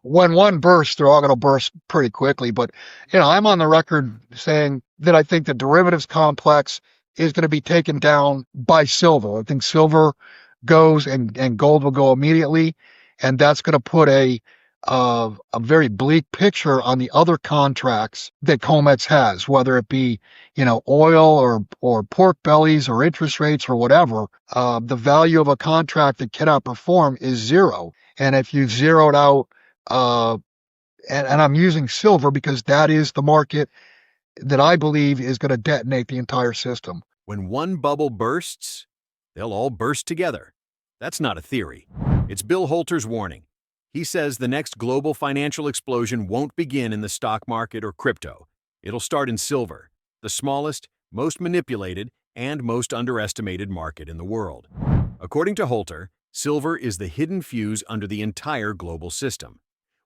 when one bursts, they're all going to burst pretty quickly. But, I'm on the record saying that I think the derivatives complex is going to be taken down by silver. I think silver goes and gold will go immediately. And that's going to put a very bleak picture on the other contracts that COMEX has, whether it be, oil or pork bellies or interest rates or whatever. The value of a contract that cannot perform is zero. And if you've zeroed out, and I'm using silver because that is the market that I believe is going to detonate the entire system. When one bubble bursts, they'll all burst together. That's not a theory. It's Bill Holter's warning. He says the next global financial explosion won't begin in the stock market or crypto. It'll start in silver, the smallest, most manipulated, and most underestimated market in the world. According to Holter, silver is the hidden fuse under the entire global system.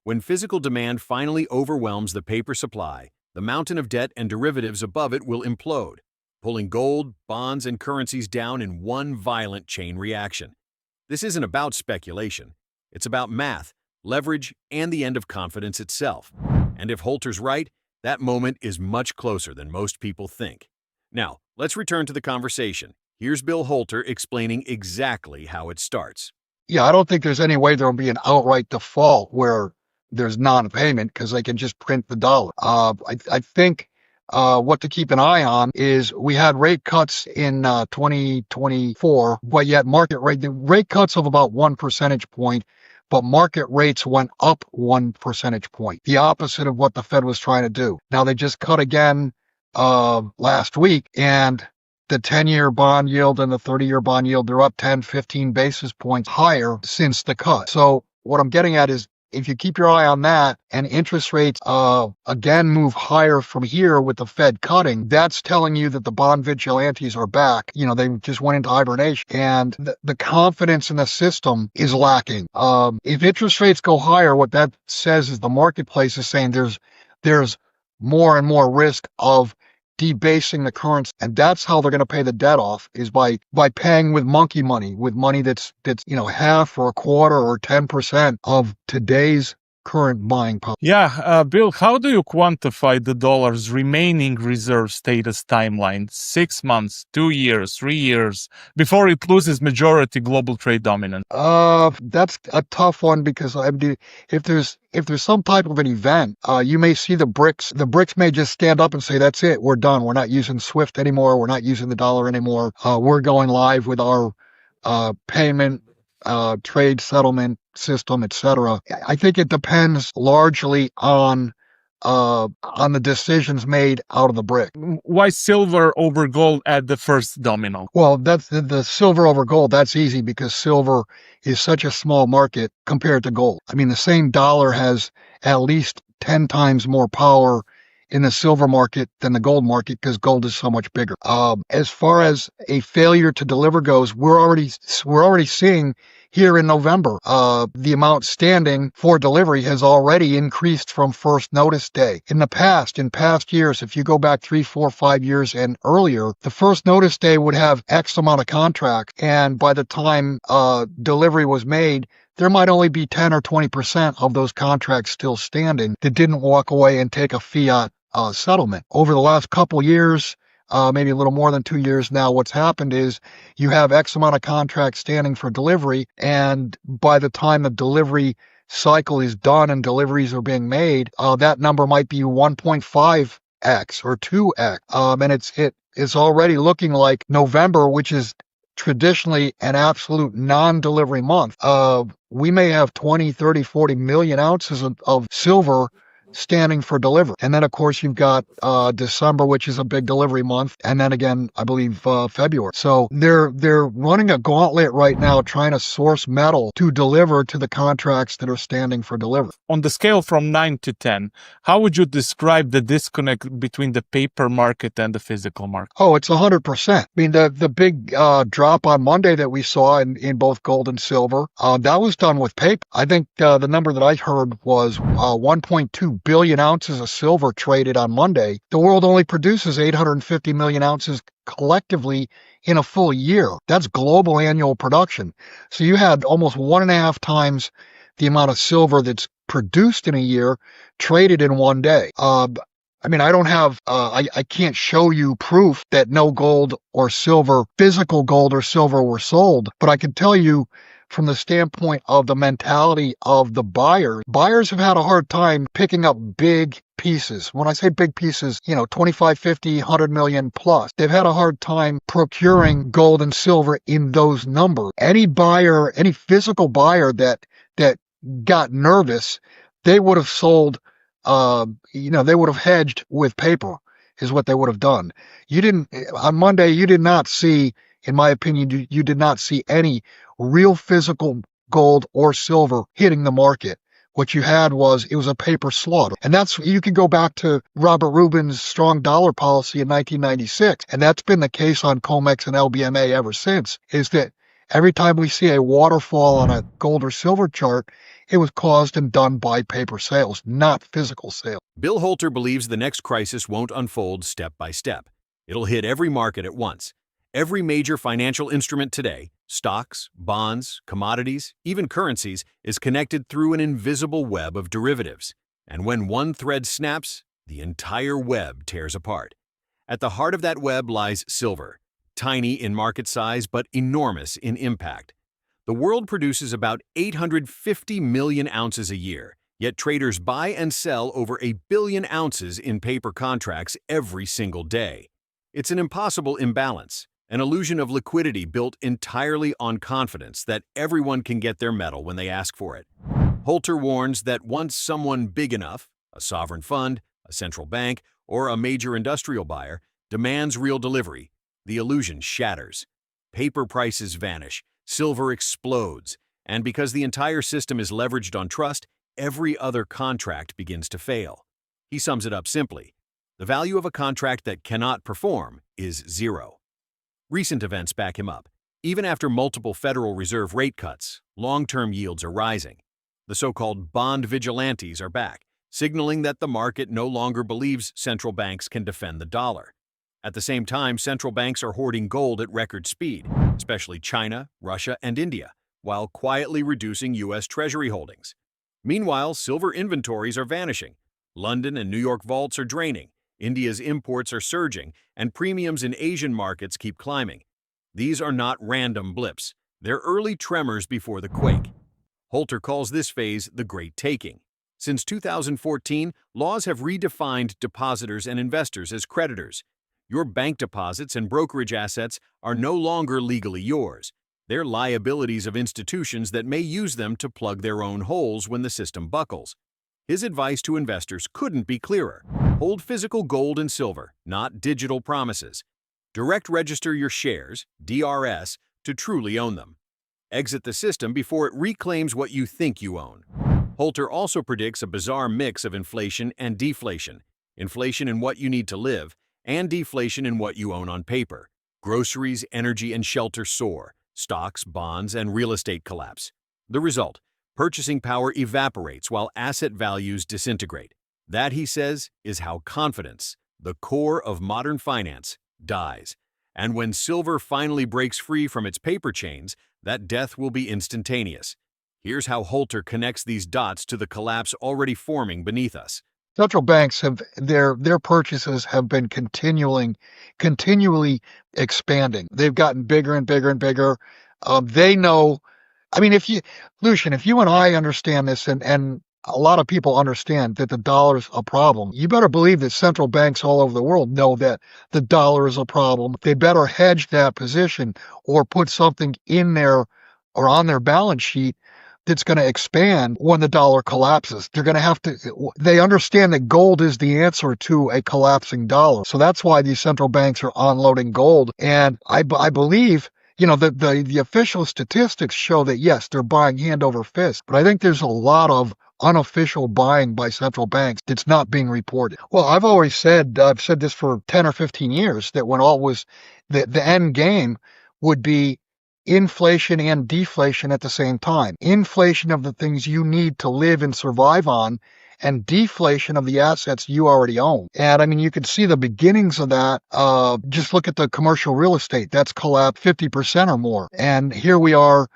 When physical demand finally overwhelms the paper supply, the mountain of debt and derivatives above it will implode, pulling gold, bonds, and currencies down in one violent chain reaction. This isn't about speculation. It's about math, leverage, and the end of confidence itself. And if Holter's right, that moment is much closer than most people think. Now, let's return to the conversation. Here's Bill Holter explaining exactly how it starts. Yeah, I don't think there's any way there'll be an outright default where there's non-payment because they can just print the dollar. I think what to keep an eye on is we had rate cuts in 2024, but yet the rate cuts of about 1 percentage point, but market rates went up 1 percentage point, the opposite of what the Fed was trying to do. Now they just cut again last week, and the 10-year bond yield and the 30-year bond yield, they're up 10, 15 basis points higher since the cut. So what I'm getting at is if you keep your eye on that and interest rates again move higher from here with the Fed cutting, that's telling you that the bond vigilantes are back. They just went into hibernation, and the confidence in the system is lacking. If interest rates go higher, what that says is the marketplace is saying there's more and more risk of debasing the currency, and that's how they're going to pay the debt off, is by paying with monkey money, with money that's half or a quarter or 10% of today's current buying power. Yeah, Bill, how do you quantify the dollar's remaining reserve status timeline? 6 months, 2 years, 3 years, before it loses majority global trade dominance? That's a tough one because if there's some type of an event, you may see the BRICS may just stand up and say, that's it, we're done. We're not using SWIFT anymore. We're not using the dollar anymore. We're going live with our payment, trade settlement system, etc. I think it depends largely on the decisions made out of the BRIC. Why silver over gold at the first domino? Well, that's the silver over gold. That's easy because silver is such a small market compared to gold. I mean, the same dollar has at least 10 times more power in the silver market than the gold market because gold is so much bigger. As far as a failure to deliver goes, we're already seeing here in November, the amount standing for delivery has already increased from first notice day. In past years, if you go back 3, 4, 5 years and earlier, the first notice day would have X amount of contract, and by the time delivery was made, there might only be 10 or 20% of those contracts still standing that didn't walk away and take a fiat settlement. Over the last couple years, maybe a little more than 2 years now, what's happened is you have X amount of contracts standing for delivery, and by the time the delivery cycle is done and deliveries are being made, that number might be 1.5x or 2x, and it's already looking like November, which is traditionally an absolute non-delivery month. We may have 20, 30, 40 million ounces of silver standing for delivery. And then, of course, you've got December, which is a big delivery month. And then again, I believe February. So they're running a gauntlet right now trying to source metal to deliver to the contracts that are standing for delivery. On the scale from 9 to 10, how would you describe the disconnect between the paper market and the physical market? Oh, it's 100%. I mean, the big drop on Monday that we saw in both gold and silver, that was done with paper. I think the number that I heard was 1.2 billion ounces of silver traded on Monday. The world only produces 850 million ounces collectively in a full year. That's global annual production. So you had almost 1.5 times the amount of silver that's produced in a year traded in one day. I mean, I don't have, I can't show you proof that no gold or silver, physical gold or silver were sold, but I can tell you from the standpoint of the mentality of the buyers have had a hard time picking up big pieces. When I say big pieces, 25, 50, 100 million plus. They've had a hard time procuring gold and silver in those numbers. Any buyer, any physical buyer that got nervous, they would have sold, they would have hedged with paper is what they would have done. On Monday, you did not see, in my opinion, you did not see any real physical gold or silver hitting the market. What you had was, it was a paper slaughter. And you can go back to Robert Rubin's strong dollar policy in 1996. And that's been the case on COMEX and LBMA ever since, is that every time we see a waterfall on a gold or silver chart, it was caused and done by paper sales, not physical sales. Bill Holter believes the next crisis won't unfold step by step. It'll hit every market at once. Every major financial instrument today, stocks, bonds, commodities, even currencies, is connected through an invisible web of derivatives. And when one thread snaps, the entire web tears apart. At the heart of that web lies silver, tiny in market size but enormous in impact. The world produces about 850 million ounces a year, yet traders buy and sell over 1 billion ounces in paper contracts every single day. It's an impossible imbalance, an illusion of liquidity built entirely on confidence that everyone can get their metal when they ask for it. Holter warns that once someone big enough, a sovereign fund, a central bank, or a major industrial buyer, demands real delivery, the illusion shatters. Paper prices vanish, silver explodes, and because the entire system is leveraged on trust, every other contract begins to fail. He sums it up simply: the value of a contract that cannot perform is zero. Recent events back him up. Even after multiple Federal Reserve rate cuts, long-term yields are rising. The so-called bond vigilantes are back, signaling that the market no longer believes central banks can defend the dollar. At the same time, central banks are hoarding gold at record speed, especially China, Russia, and India, while quietly reducing U.S. Treasury holdings. Meanwhile, silver inventories are vanishing. London and New York vaults are draining. India's imports are surging, and premiums in Asian markets keep climbing. These are not random blips. They're early tremors before the quake. Holter calls this phase the Great Taking. Since 2014, laws have redefined depositors and investors as creditors. Your bank deposits and brokerage assets are no longer legally yours. They're liabilities of institutions that may use them to plug their own holes when the system buckles. His advice to investors couldn't be clearer. Hold physical gold and silver, not digital promises. Direct register your shares, DRS, to truly own them. Exit the system before it reclaims what you think you own. Holter also predicts a bizarre mix of inflation and deflation. Inflation in what you need to live, and deflation in what you own on paper. Groceries, energy, and shelter soar. Stocks, bonds, and real estate collapse. The result: purchasing power evaporates while asset values disintegrate. That, he says, is how confidence, the core of modern finance, dies. And when silver finally breaks free from its paper chains, that death will be instantaneous. Here's how Holter connects these dots to the collapse already forming beneath us. Central banks have their purchases have been continually expanding. They've gotten bigger and bigger and bigger. They know. I mean, Lucian, if you and I understand this, and a lot of people understand that the dollar's a problem, you better believe that central banks all over the world know that the dollar is a problem. They better hedge that position or put something in there or on their balance sheet that's going to expand when the dollar collapses. They're going to have to, they understand that gold is the answer to a collapsing dollar. So that's why these central banks are unloading gold. And I believe, the official statistics show that, yes, they're buying hand over fist. But I think there's a lot of unofficial buying by central banks that's not being reported. Well, I've said this for 10 or 15 years, that when all was, the end game would be inflation and deflation at the same time. Inflation of the things you need to live and survive on, and deflation of the assets you already own. And I mean, you can see the beginnings of that. Just look at the commercial real estate. That's collapsed 50% or more. And here we are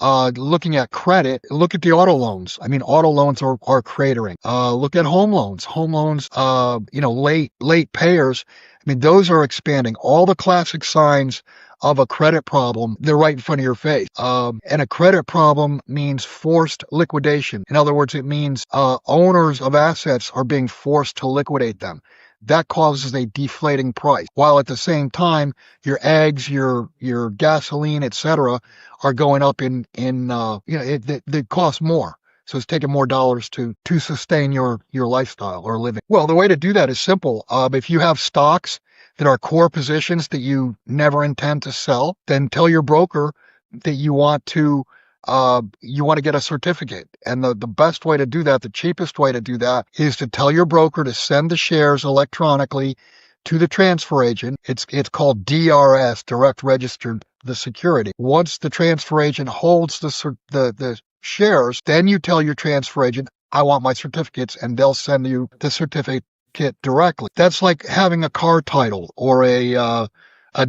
looking at credit, look at the auto loans. I mean, auto loans are cratering. Look at home loans. Home loans, late payers. I mean, those are expanding. All the classic signs of a credit problem, they're right in front of your face. And a credit problem means forced liquidation. In other words, it means owners of assets are being forced to liquidate them. That causes a deflating price, while at the same time, your eggs, your gasoline, etc., are going up they cost more. So it's taking more dollars to sustain your lifestyle or living. Well, the way to do that is simple. If you have stocks that are core positions that you never intend to sell, then tell your broker that you want to get a certificate. And the best way to do that, the cheapest way to do that, is to tell your broker to send the shares electronically to the transfer agent. It's called DRS, direct registered the security. Once the transfer agent holds the shares, then you tell your transfer agent, I want my certificates, and they'll send you the certificate directly. That's like having a car title or a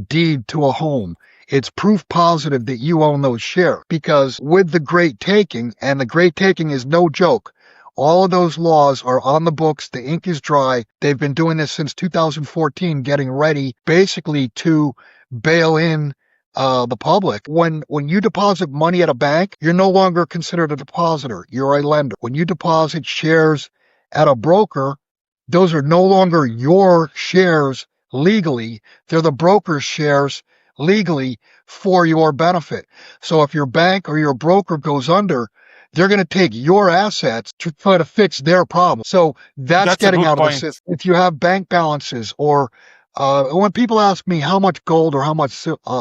deed to a home. It's proof positive that you own those shares, because with the Great Taking, and the Great Taking is no joke, all of those laws are on the books. The ink is dry. They've been doing this since 2014, getting ready basically to bail in the public. When you deposit money at a bank, you're no longer considered a depositor. You're a lender. When you deposit shares at a broker, those are no longer your shares legally. They're the broker's shares legally for your benefit. So if your bank or your broker goes under, they're going to take your assets to try to fix their problem. So that's a getting good out of the point. system. If you have bank balances, or when people ask me how much gold or how much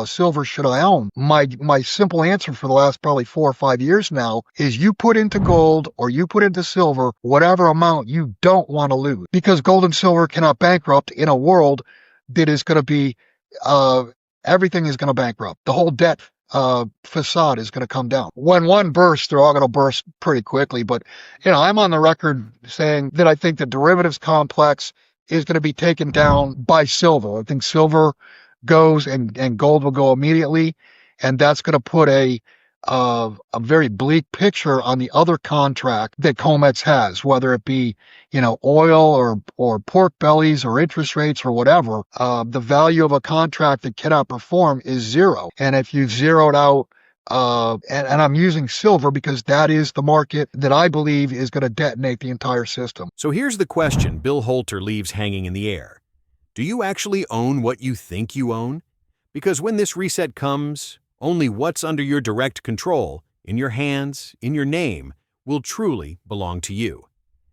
silver should I own, my simple answer for the last probably 4 or 5 years now is you put into gold or you put into silver whatever amount you don't want to lose, because gold and silver cannot bankrupt in a world that is going to be everything is going to bankrupt. The whole debt facade is going to come down. When one bursts, they're all going to burst pretty quickly. But, I'm on the record saying that I think the derivatives complex is going to be taken down by silver. I think silver goes and gold will go immediately. And that's going to put a very bleak picture on the other contract that COMEX has, whether it be, oil or pork bellies or interest rates or whatever. The value of a contract that cannot perform is zero. And if you've zeroed out, and I'm using silver because that is the market that I believe is going to detonate the entire system. So here's the question Bill Holter leaves hanging in the air. Do you actually own what you think you own? Because when this reset comes, only what's under your direct control, in your hands, in your name, will truly belong to you.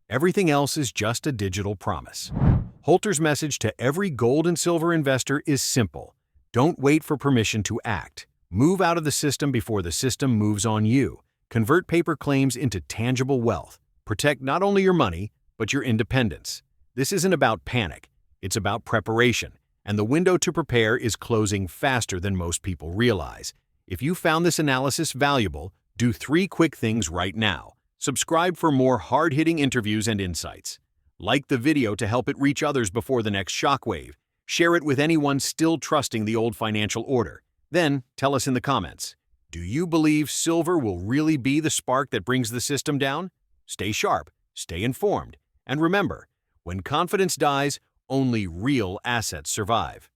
Everything else is just a digital promise. Holter's message to every gold and silver investor is simple. Don't wait for permission to act. Move out of the system before the system moves on you. Convert paper claims into tangible wealth. Protect not only your money, but your independence. This isn't about panic. It's about preparation. And the window to prepare is closing faster than most people realize. If you found this analysis valuable, do 3 quick things right now. Subscribe for more hard-hitting interviews and insights. Like the video to help it reach others before the next shockwave. Share it with anyone still trusting the old financial order. Then tell us in the comments, do you believe silver will really be the spark that brings the system down? Stay sharp, stay informed, and remember, when confidence dies, only real assets survive.